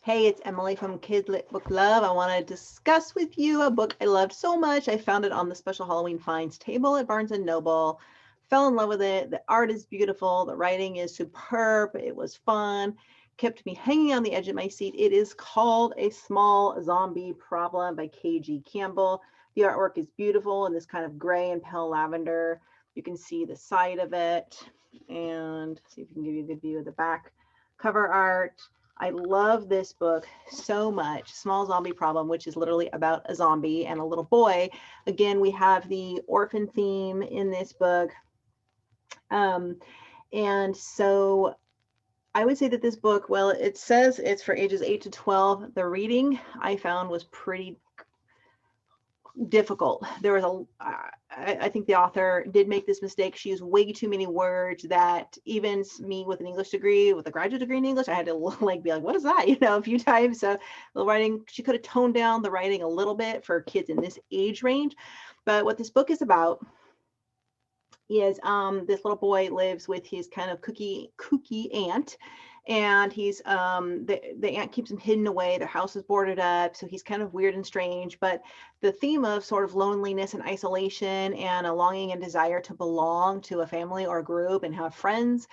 Hey, it's Emily from Kids Lit Book Love. I want to discuss with you a book I loved so much. I found it on the special Halloween finds table at Barnes& and Noble. Fell in love with it. The art is beautiful. The writing is superb. It was fun. Kept me hanging on the edge of my seat. It is called A Small Zombie Problem by K.G. Campbell. The artwork is beautiful in this kind of gray and pale lavender. You can see the side of it, and see if we can give you a good view of the back cover art. I love this book so much. Small Zombie Problem, which is literally about a zombie and a little boy. Again, we have the orphan theme in this book. And so I would say that this book, well, it says it's for ages 8 to 12. The reading I found was pretty difficult. There was I think the author did make this mistake. She used way too many words that even me with an English degree, with a graduate degree in English, I had to like be like, what is that? A few times. So the writing, she could have toned down the writing a little bit for kids in this age range. But what this book is about is this little boy lives with his kind of kooky aunt, and he's the aunt keeps him hidden away. Their house is boarded up, so he's kind of weird and strange. But the theme of sort of loneliness and isolation and a longing and desire to belong to a family or a group and have friends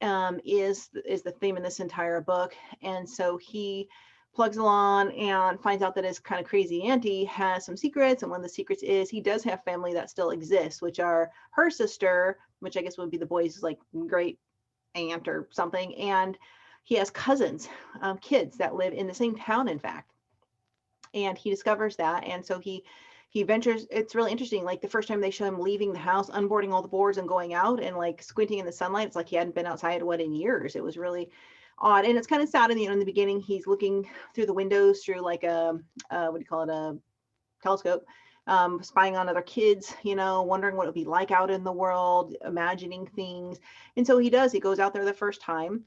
is the theme in this entire book. And so he plugs along and finds out that his kind of crazy auntie has some secrets, and one of the secrets is he does have family that still exists, which are her sister, which I guess would be the boy's like great aunt or something, and he has cousins, kids that live in the same town, in fact. And he discovers that, and so he ventures. It's really interesting. Like the first time they show him leaving the house, unboarding all the boards and going out and like squinting in the sunlight, it's like he hadn't been outside in years. It was really odd, and it's kind of sad. In the beginning, he's looking through the windows through like a what do you call it, a telescope, spying on other kids, wondering what it would be like out in the world, imagining things. And so he goes out there the first time,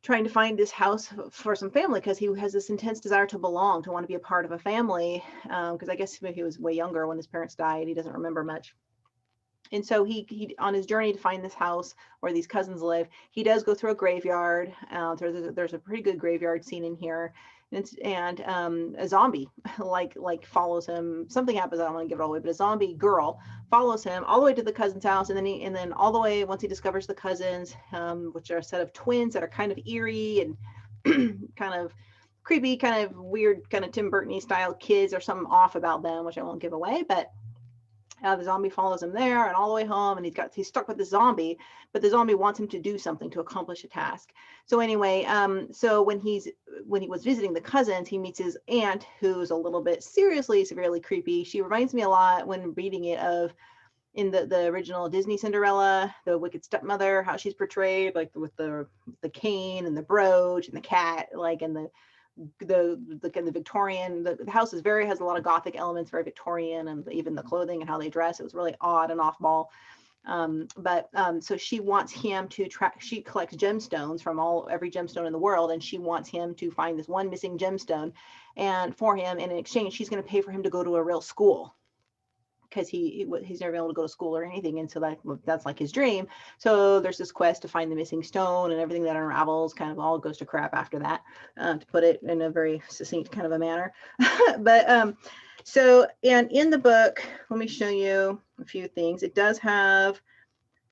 trying to find this house for some family, because he has this intense desire to belong, to want to be a part of a family. Because I guess maybe he was way younger when his parents died. He doesn't remember much. And so he on his journey to find this house where these cousins live, he does go through a graveyard. There's a pretty good graveyard scene in here, and a zombie like follows him. Something happens. I don't want to give it all away, but a zombie girl follows him all the way to the cousin's house, and then all the way, once he discovers the cousins, which are a set of twins that are kind of eerie and kind of creepy, kind of weird, kind of Tim Burton-y style kids. There's something off about them, which I won't give away, but the zombie follows him there and all the way home, and he's stuck with the zombie, but the zombie wants him to do something to accomplish a task. So anyway, so when he was visiting the cousins, he meets his aunt, who's a little bit severely creepy. She reminds me a lot, when reading it, of in the original Disney Cinderella, the wicked stepmother, how she's portrayed, like with the cane and the brooch and the cat, like, and the Victorian, the house has a lot of Gothic elements, very Victorian, and even the clothing and how they dress, it was really odd and off ball. So she wants him to she collects gemstones from every gemstone in the world, and she wants him to find this one missing gemstone, and for him, and in exchange, she's going to pay for him to go to a real school, because he's never been able to go to school or anything, and so that's like his dream. So there's this quest to find the missing stone, and everything that unravels kind of all goes to crap after that, to put it in a very succinct kind of a manner. But so, and in the book, let me show you a few things. It does have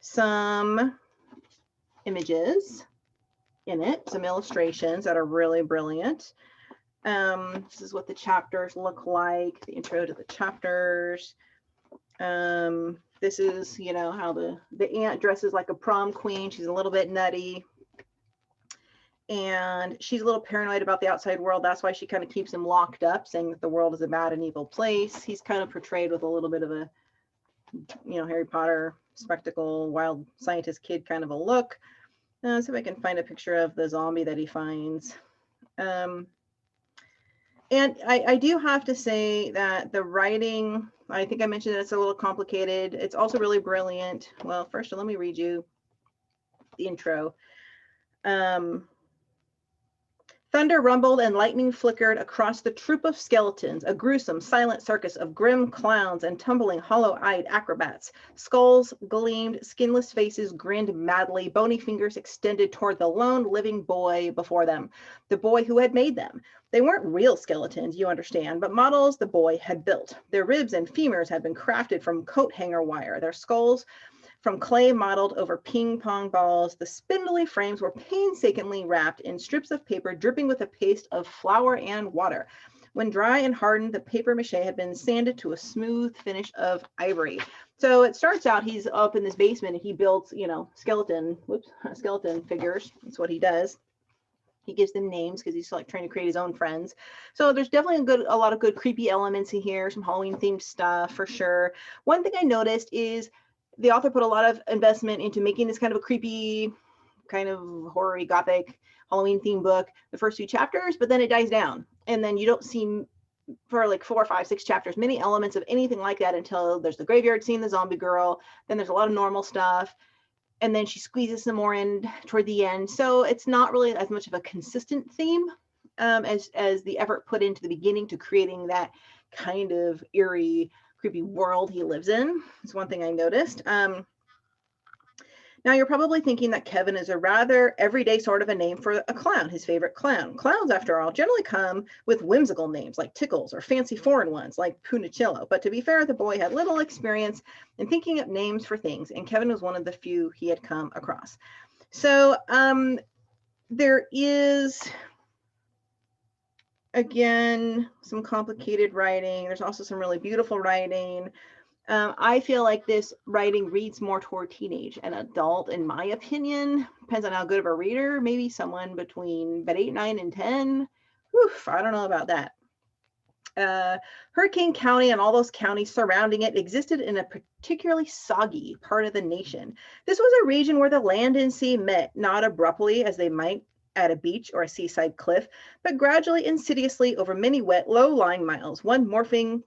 some images in it, some illustrations that are really brilliant. This is what the chapters look like, the intro to the chapters. This is, how the aunt dresses like a prom queen. She's a little bit nutty, and she's a little paranoid about the outside world. That's why she kind of keeps him locked up, saying that the world is a bad and evil place. He's kind of portrayed with a little bit of a, Harry Potter spectacle, wild scientist kid kind of a look. See if I can find a picture of the zombie that he finds. And I do have to say that the writing, I think I mentioned that it's a little complicated. It's also really brilliant. Well, first, let me read you the intro. Thought Thunder rumbled and lightning flickered across the troop of skeletons, a gruesome, silent circus of grim clowns and tumbling, hollow-eyed acrobats. Skulls gleamed, skinless faces grinned madly, bony fingers extended toward the lone living boy before them, the boy who had made them. They weren't real skeletons, you understand, but models the boy had built. Their ribs and femurs had been crafted from coat hanger wire, their skulls from clay modeled over ping pong balls. The spindly frames were painstakingly wrapped in strips of paper dripping with a paste of flour and water. When dry and hardened, the paper mache had been sanded to a smooth finish of ivory. So it starts out, he's up in this basement and he builds, skeleton figures. That's what he does. He gives them names because he's like trying to create his own friends. So there's definitely a lot of good creepy elements in here, some Halloween themed stuff for sure. One thing I noticed is the author put a lot of investment into making this kind of a creepy, kind of horror-y, gothic, Halloween themed book, the first 2 chapters, but then it dies down. And then you don't see for like 4, 5, 6 chapters, many elements of anything like that until there's the graveyard scene, the zombie girl, then there's a lot of normal stuff. And then she squeezes some more in toward the end. So it's not really as much of a consistent theme as the effort put into the beginning to creating that kind of eerie, creepy world he lives in. It's one thing I noticed. Now you're probably thinking that Kevin is a rather everyday sort of a name for a clown, his favorite clown. Clowns, after all, generally come with whimsical names like Tickles or fancy foreign ones like Punicillo. But to be fair, the boy had little experience in thinking up names for things, and Kevin was one of the few he had come across. So there is, again, some complicated writing. There's also some really beautiful writing. I feel like this writing reads more toward teenage and adult, in my opinion. Depends on how good of a reader. Maybe someone between about 8, 9, and 10. Oof, I don't know about that. Hurricane County and all those counties surrounding it existed in a particularly soggy part of the nation. This was a region where the land and sea met, not abruptly as they might at a beach or a seaside cliff, but gradually, insidiously over many wet, low-lying miles, one morphing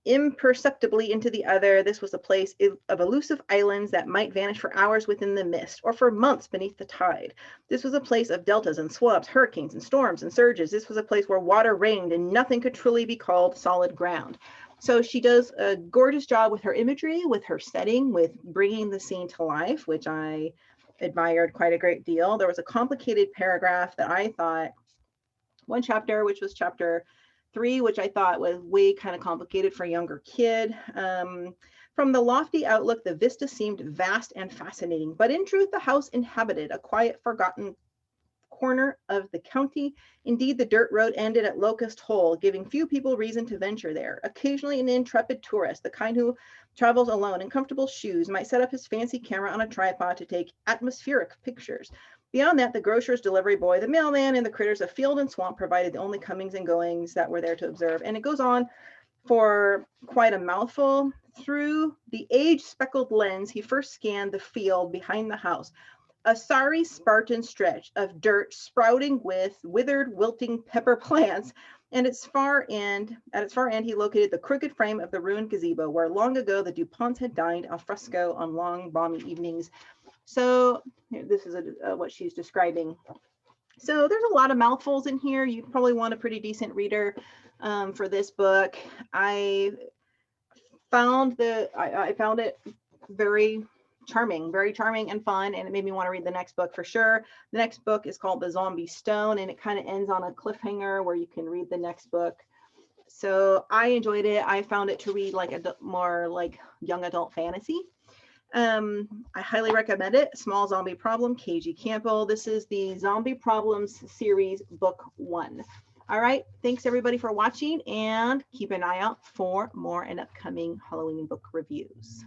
imperceptibly into the other. This was a place of elusive islands that might vanish for hours within the mist or for months beneath the tide. This was a place of deltas and swabs, hurricanes and storms and surges. This was a place where water rained and nothing could truly be called solid ground. So she does a gorgeous job with her imagery, with her setting, with bringing the scene to life, which I admired quite a great deal. There was a complicated paragraph that I thought, one chapter, which was chapter 3, which I thought was way kind of complicated for a younger kid. From the lofty outlook, the vista seemed vast and fascinating, but in truth, the house inhabited a quiet, forgotten corner of the county. Indeed, the dirt road ended at Locust Hole, giving few people reason to venture there. Occasionally, an intrepid tourist, the kind who travels alone in comfortable shoes, might set up his fancy camera on a tripod to take atmospheric pictures. Beyond that, the grocer's delivery boy, the mailman, and the critters of field and swamp provided the only comings and goings that were there to observe. And it goes on for quite a mouthful. Through the age-speckled lens, he first scanned the field behind the house, a sorry Spartan stretch of dirt sprouting with withered, wilting pepper plants. And at its far end, he located the crooked frame of the ruined gazebo, where long ago the DuPonts had dined al fresco on long, balmy evenings. So this is what she's describing. So there's a lot of mouthfuls in here. You probably want a pretty decent reader for this book. I found it very charming and fun, and it made me want to read the next book for sure. The next book is called The Zombie Stone, and it kind of ends on a cliffhanger where you can read the next book. So I enjoyed it. I found it to read like a more like young adult fantasy. I highly recommend it. Small Zombie Problem, KG Campbell. This is the Zombie Problems series, book 1. All right. Thanks everybody for watching, and keep an eye out for more and upcoming Halloween book reviews.